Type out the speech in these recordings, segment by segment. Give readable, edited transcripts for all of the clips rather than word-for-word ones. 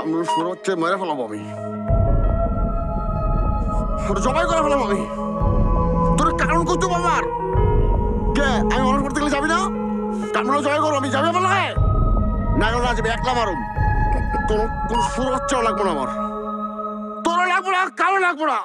কামড় শুরু হচ্ছে, মেরে ফেলাবো আমি, জবাই করে ফেলাবো আমি। তোর কারণ করছো আমার কে? আমি মানুষ করতে গেলে যাবি না? কামড় জবাই করবো আমি, যাবি বলা হয় না? না যাবি, একলা মারুম। তোর কোন শুরু হচ্ছেও লাগবো না আমার, তোরও লাগবো না, কারো লাগবো না।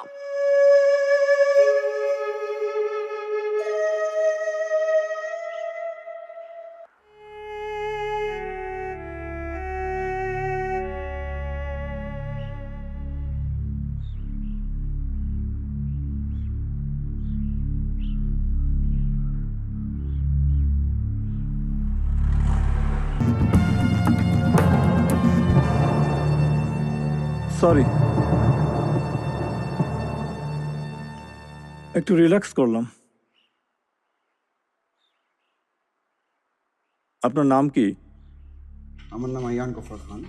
সরি, একটু রিল্যাক্স করলাম। আপনার নাম কি? আমার নাম আয়ান গফর খান।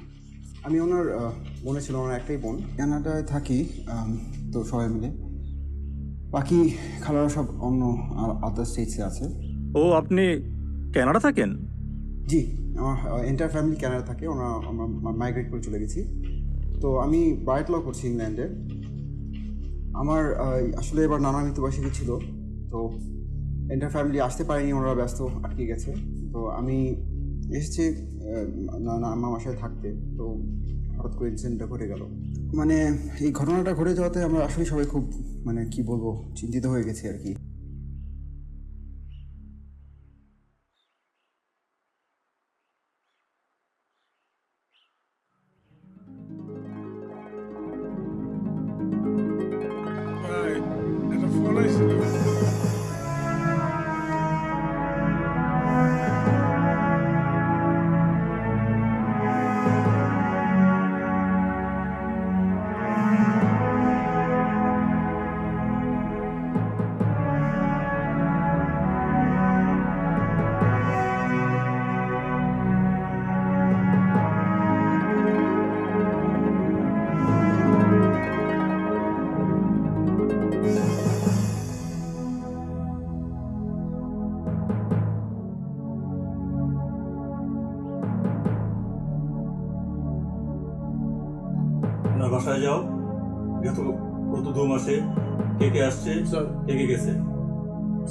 আমি ওনার বোনে ছিল, ওনার একটাই বোন, কানাডায় থাকি। তো সবাই মিলে, বাকি খালারা সব অন্য আদার স্টেটসে আছে। ও, আপনি কানাডা থাকেন? জি, আমার এন্টার ফ্যামিলি কানাডা থাকে। আমরা মাইগ্রেট করে চলে গেছি। তো আমি ব্রাইট ল করছি ইংল্যান্ডে। আমার আসলে এবার নানা মৃত্যুবার্ষিকী ছিল, তো এন্টার ফ্যামিলি আসতে পারেনি, ওনারা ব্যস্ত আটকে গেছে। তো আমি এসেছি আমার বাসায় থাকতে। তো হঠাৎ করে ইনসিডেন্টটা ঘটে গেল। মানে এই ঘটনাটা ঘটে যাওয়াতে আমরা আসলে সবাই খুব, মানে কি বলবো, চিন্তিত হয়ে গেছি আর কি। একটা ফোন আসছিল। আপনার বাসায় যাও, গত 2 মাসে কে কে আসছে, স্যার। কে কে গেছে।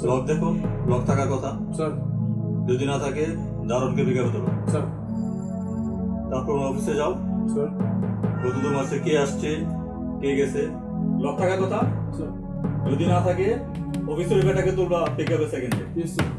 লক দেখো, লক থাকার কথা। স্যার। যদি না থাকে দারুণকে বিজ্ঞাপন দেবো। স্যার। তারপর অফিসে যাও, স্যার। গত 2 মাসে কে আসছে, কে গেছে, লক থাকার কথা। স্যার। যদি না থাকে অফিসের ব্যাটাকে তুলবা পিকআপে সেকেন্ডে। Yes sir.